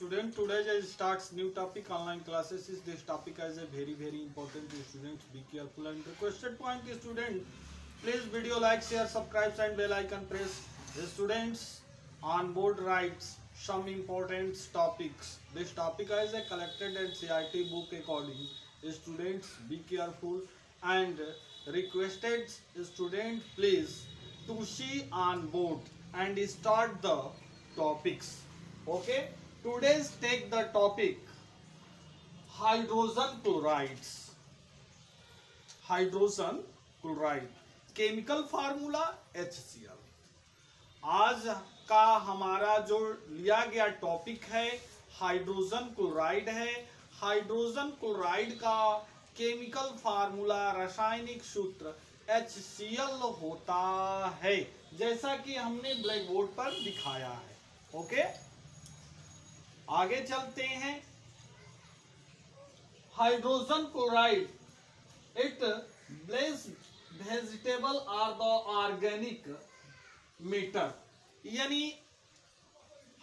Student, today I starts new topic online classes. Is this topic is a very important to students. Be careful and requested point student. Please video like, share, subscribe and bell icon press. The students on board writes some important topics. This topic is a collected and CIT book according. Students be careful and requested student please to see on board and start the topics. Okay. Today's take the topic hydrogen chlorides. Hydrogen chloride chemical formula HCl. आज का हमारा जो लिया गया topic है hydrogen chloride है. Hydrogen chloride का chemical formula रासायनिक सूत्र HCl होता है जैसा कि हमने ब्लैक बोर्ड पर दिखाया है. ओके आगे चलते हैं. Hydrogen chloride it bleaches vegetable are the organic matter. यानी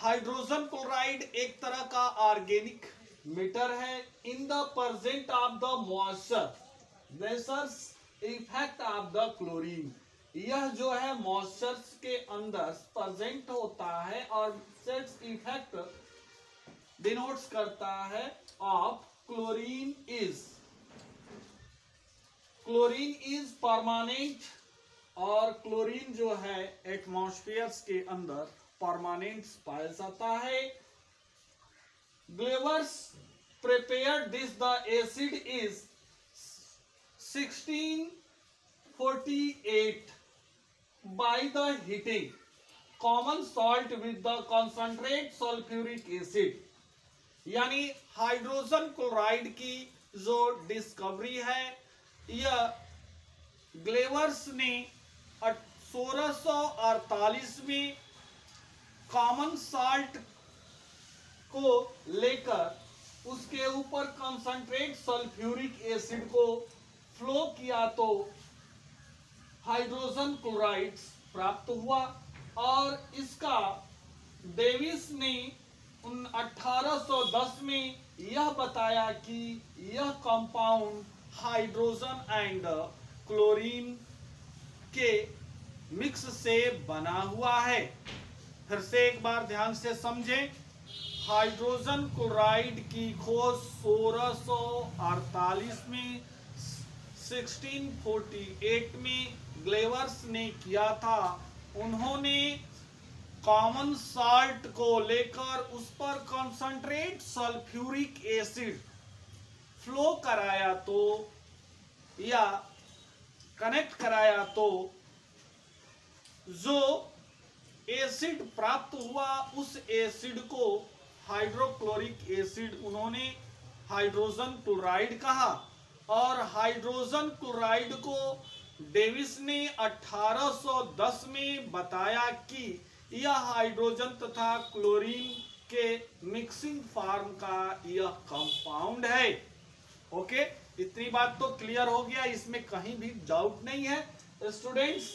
हाइड्रोजन क्लोराइड एक तरह का ऑर्गेनिक मैटर है. In the present of the moisture versus effect of the chlorine. यह जो है मॉइस्चर के अंदर प्रेजेंट होता है और सेट्स इफेक्ट डिनोट्स करता है ऑफ क्लोरीन इज परमानेंट. और क्लोरीन जो है एटमॉस्फेयर के अंदर परमानेंट पाया जाता है. Glauber's prepared this the acid is 1648 by the heating common salt with the concentrate sulfuric acid. यानी हाइड्रोजन क्लोराइड की जो डिस्कवरी है यह ग्लेवर्स ने 1648 में कॉमन साल्ट को लेकर उसके ऊपर कंसंट्रेट सल्फ्यूरिक एसिड को फ्लो किया तो हाइड्रोजन क्लोराइड प्राप्त हुआ. और इसका डेविस ने 1810 में यह बताया कि यह कंपाउंड हाइड्रोजन एंड क्लोरीन के मिक्स से बना हुआ है. फिर से एक बार ध्यान से समझें. हाइड्रोजन क्लोराइड की खोज 1648 में 1648 में ग्लेवर्स ने किया था. उन्होंने कॉमन साल्ट को लेकर उस पर कंसंट्रेट सल्फ्यूरिक एसिड फ्लो कराया तो या कनेक्ट कराया तो जो एसिड प्राप्त हुआ उस एसिड को हाइड्रोक्लोरिक एसिड उन्होंने हाइड्रोजन क्लोराइड कहा. और हाइड्रोजन क्लोराइड को डेविस ने 1810 में बताया कि यह हाइड्रोजन तथा क्लोरीन के मिक्सिंग फॉर्म का यह कंपाउंड है. ओके इतनी बात तो क्लियर हो गया, इसमें कहीं भी डाउट नहीं है. स्टूडेंट्स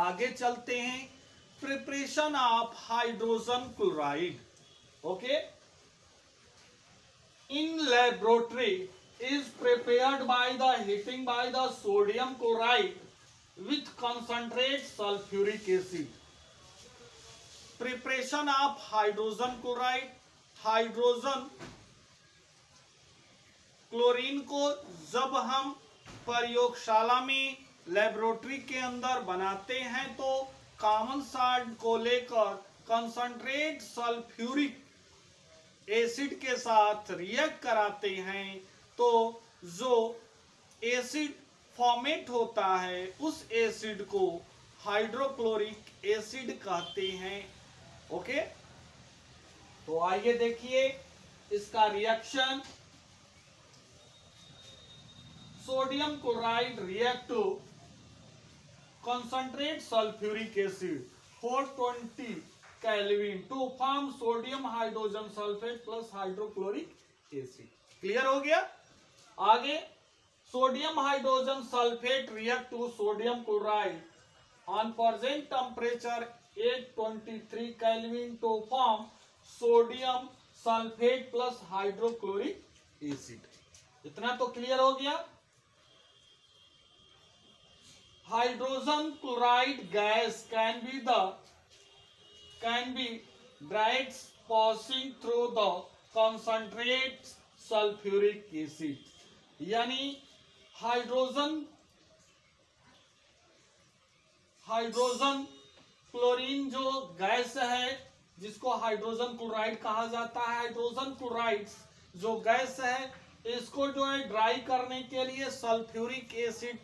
आगे चलते हैं. Preparation of hydrogen chloride. Okay in laboratory is prepared by the heating by the sodium chloride with concentrate sulfuric acid. Preparation of hydrogen chloride. Hydrogen chlorine को जब हम प्रयोगशाला में लेबोरेटरी के अंदर बनाते हैं तो कॉमन साल्ट को लेकर कंसंट्रेट सल्फ्यूरिक एसिड के साथ रिएक्ट कराते हैं तो जो एसिड फॉर्मेट होता है उस एसिड को हाइड्रोक्लोरिक एसिड कहते हैं. ओके तो आइए देखिए इसका reaction. Sodium chloride react to concentrate sulphuric acid 420 kelvin to form sodium hydrogen sulphate plus hydrochloric acid. Clear हो गया. आगे sodium hydrogen sulphate react to sodium chloride on present temperature 823 kelvin to form sodium sulphate plus hydrochloric acid. इतना तो clear हो गया। Hydrogen chloride gas can be dried passing through the concentrate sulphuric acid. यानी hydrogen chlorine जो gas है जिसको hydrogen chloride कहा जाता है, हाइड्रोजन क्लोराइड जो गैस है इसको जो है ड्राई करने के लिए सल्फ्यूरिक एसिड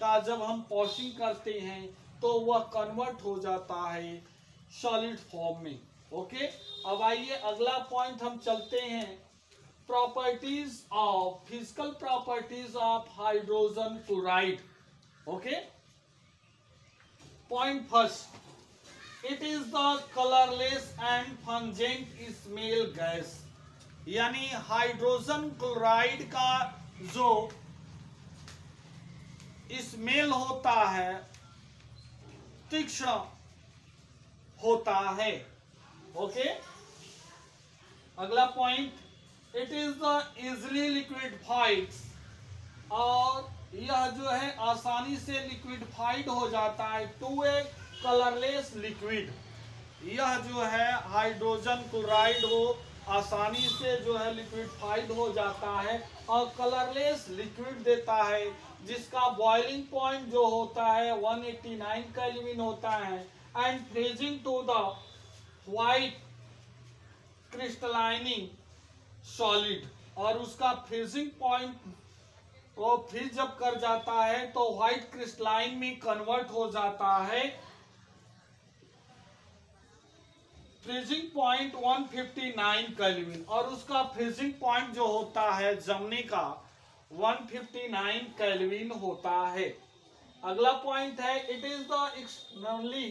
का जब हम पॉशिंग करते हैं तो वह कन्वर्ट हो जाता है सॉलिड फॉर्म में। ओके, अब आइए अगला पॉइंट हम चलते हैं, properties of physical properties of hydrogen chloride. Okay, point first, it is the colourless and pungent smell gas. यानी हाइड्रोजन क्लोराइड का जो स्मेल होता है तीक्ष्ण होता है। ओके, अगला point, it is the easily liquefied, और यह जो है आसानी से लिक्विडिफाइड हो जाता है टू ए कलरलेस लिक्विड। यह जो है हाइड्रोजन क्लोराइड वो आसानी से जो है लिक्विडिफाइड हो जाता है और कलरलेस लिक्विड देता है, जिसका बॉइलिंग पॉइंट जो होता है 189 केल्विन होता है, and freezing to the white crystallining solid, और उसका फ्रीजिंग पॉइंट वो फ्रीज जब कर जाता है तो व्हाइट क्रिस्टलाइन में कन्वर्ट हो जाता है। फ्रीजिंग पॉइंट 159 केल्विन, और उसका फ्रीजिंग पॉइंट जो होता है जमने का 159 केल्विन होता है। अगला पॉइंट है, it is the externally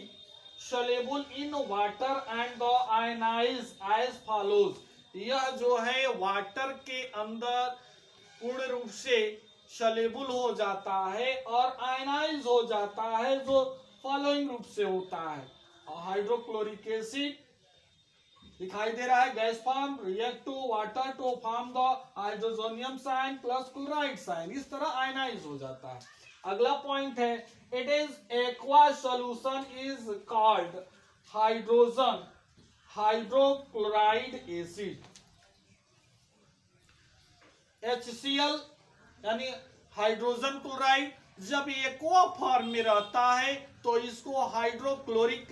soluble in water and the ionized as follows। यह जो है वाटर के अंदर पूर्ण रूप से सलेबुल हो जाता है और आयनाइज हो जाता है, जो फॉलोइंग रूप से होता है। हाइड्रोक्लोरिक एसिड दिखाई दे रहा है, gas form, react to water to form the hydroxonium sign plus chloride sign, इस तरह आयनाइज हो जाता है। अगला पॉइंट है, it is aqua solution is called hydrochloride acid. HCl यानी हाइड्रोजन क्लोराइड जब एक्वा फॉर्म में रहता है तो इसको हाइड्रोक्लोरिक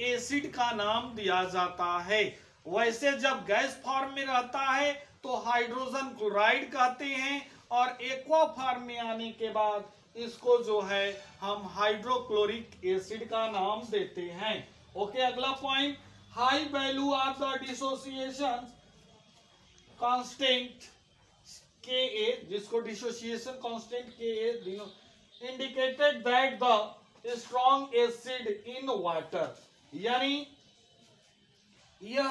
एसिड का नाम दिया जाता है। वैसे जब गैस फॉर्म में रहता है तो हाइड्रोजन क्लोराइड कहते हैं, और एक्वा फॉर्म में आने के बाद इसको जो है हम हाइड्रोक्लोरिक एसिड का नाम देते हैं। ओके, अगला point, high value of the dissociation constant Ka, जिसको dissociation constant Ka indicated that the strong acid in water. यानी यह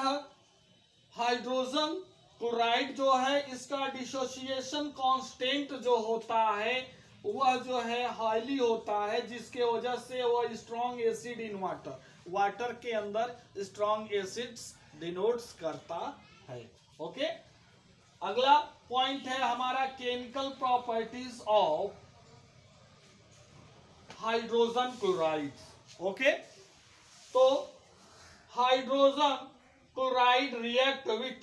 हाइड्रोजन क्लोराइड जो है इसका डिसोसिएशन कांस्टेंट जो होता है वह जो है हाईली होता है, जिसके वजह से वह स्ट्रॉन्ग एसिड इन वाटर के अंदर स्ट्रॉन्ग एसिड्स डिनोट्स करता है। ओके, अगला पॉइंट है हमारा chemical properties of hydrogen chloride. Okay, तो hydrogen chloride react with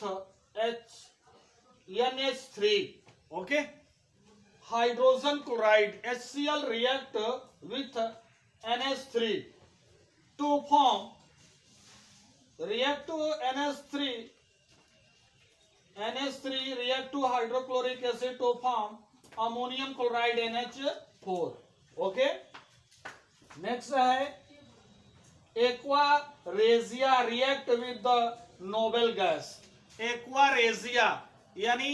NH3। Okay, hydrogen chloride HCl react with NH3 to form react to NH3 react to hydrochloric acid to form ammonium chloride NH4। Okay, next है aqua regia react with the noble gas. Aqua regia यानी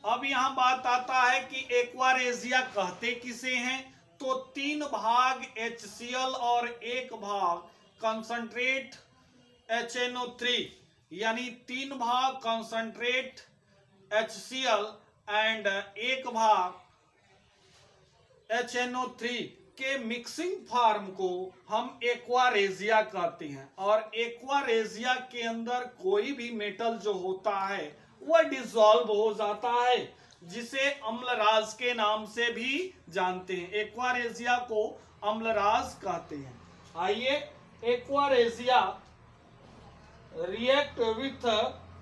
अब यहां बात आता है कि aqua regia कहते किसे हैं, तो 3 भाग HCl और 1 भाग कंसंट्रेट HNO3, यानी 3 भाग कंसंट्रेट HCl एंड 1 भाग HNO3 इसके मिक्सिंग फॉर्म को हम एक्वारेजिया कहते हैं, और एक्वारेजिया के अंदर कोई भी मेटल जो होता है वह डिसॉल्व हो जाता है, जिसे अम्लराज के नाम से भी जानते हैं। एक्वारेजिया को अम्लराज कहते हैं। आइए, aqua regia react with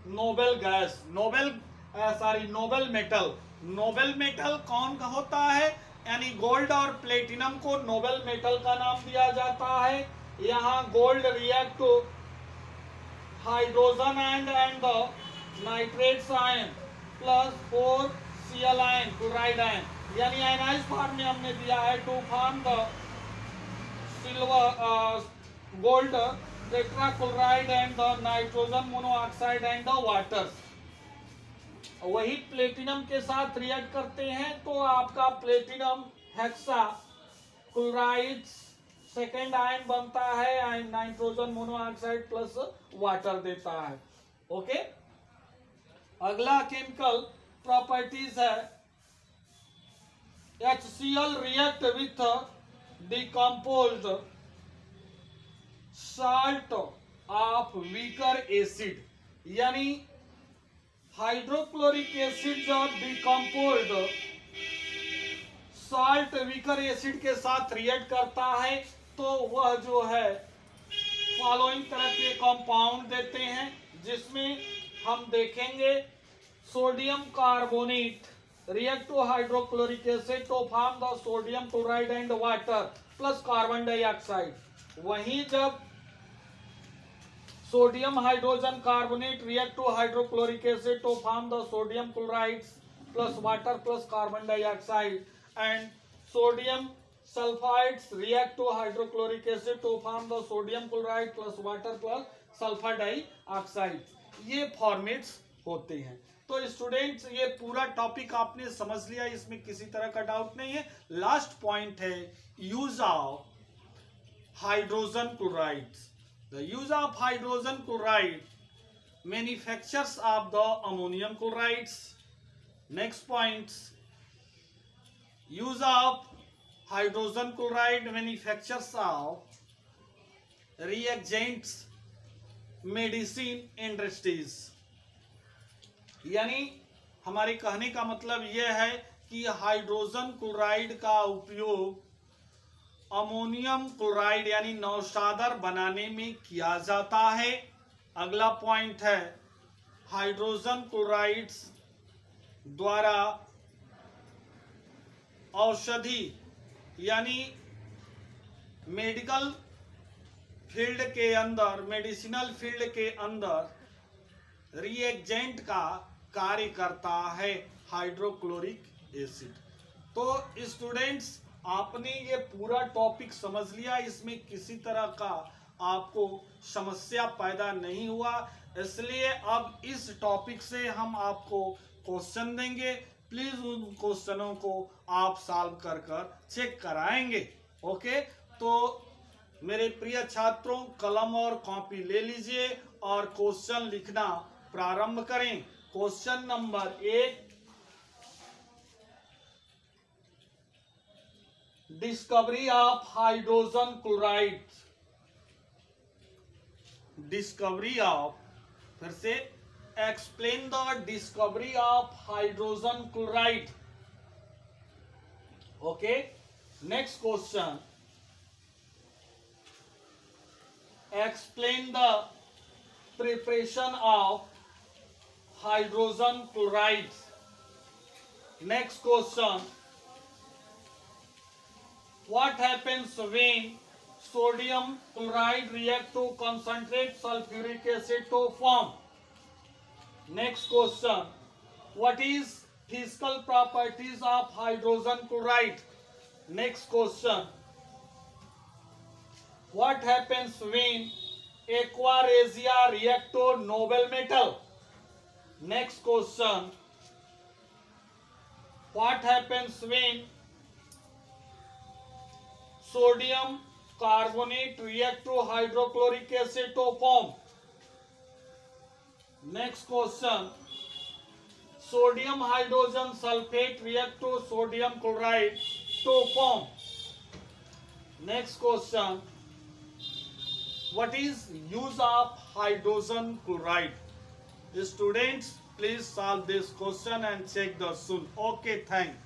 noble gas, Nobel metal. Nobel metal कौन का होता है, यानी गोल्ड और प्लेटिनम को नोबल मेटल का नाम दिया जाता है। यहाँ gold react to hydrogen and nitrates ion plus 4Cl ion chloride ion, यानी आयनाइज फॉर्म में हमने दिया है to form the silver gold tetrachloride and the nitrogen monoxide and the water. वही प्लेटिनम के साथ रिएक्ट करते हैं तो आपका platinum hexa chloride second ion बनता है, नाइट्रोजन मोनोऑक्साइड प्लस वाटर देता है। ओके, अगला केमिकल प्रॉपर्टीज है HCl react with decomposed salt of weaker acid, यानी हाइड्रोक्लोरिक एसिड जब डिकम्पोज्ड साल्ट वीकर एसिड के साथ रिएक्ट करता है तो वह जो है फॉलोइंग तरह के कंपाउंड देते हैं, जिसमें हम देखेंगे sodium carbonate react to hydrochloric acid to form the sodium chloride and water plus carbon dioxide. वहीं जब sodium hydrogen carbonate react to hydrochloric acid to form the sodium chloride plus water plus carbon dioxide, and sodium sulphides react to hydrochloric acid to form the sodium chloride plus water plus sulphur dioxide. ये formats होते हैं। तो students, ये पूरा topic आपने समझ लिया, इसमें किसी तरह का डाउट नहीं है। लास्ट पॉइंट है use of hydrogen chlorides. The use of hydrogen chloride manufactures of the ammonium chlorides. Next points, use of hydrogen chloride manufactures of reagents medicine industries। यानी हमारे कहने का मतलब यह है कि हाइड्रोजन क्लोराइड का उपयोग अमोनियम क्लोराइड यानी नौशादर बनाने में किया जाता है। अगला पॉइंट है हाइड्रोजन क्लोराइड्स द्वारा औषधि यानी मेडिकल फील्ड के अंदर, मेडिसिनल फील्ड के अंदर रिएजेंट का कार्य करता है हाइड्रोक्लोरिक एसिड। तो स्टूडेंट्स, आपने ये पूरा टॉपिक समझ लिया, इसमें किसी तरह का आपको समस्या पैदा नहीं हुआ, इसलिए अब इस टॉपिक से हम आपको क्वेश्चन देंगे। प्लीज उन क्वेश्चनों को आप सॉल्व कर कर चेक कराएंगे। ओके, तो मेरे प्रिय छात्रों, कलम और कॉपी ले लीजिए और क्वेश्चन लिखना प्रारंभ करें। Question number 1, discovery of hydrogen chloride. Discovery of, फिर से explain the discovery of hydrogen chloride. Okay, next question, explain the preparation of hydrogen chloride. Next question, what happens when sodium chloride react to concentrate sulfuric acid to form? Next question, what is physical properties of hydrogen chloride? Next question, what happens when aquaresia react to noble metal? Next question, what happens when sodium carbonate react to hydrochloric acid to form? Next question, sodium hydrogen sulfate react to sodium chloride to form? Next question. What is use of hydrogen chloride? Students, please solve this question and check the soon. Okay, thanks.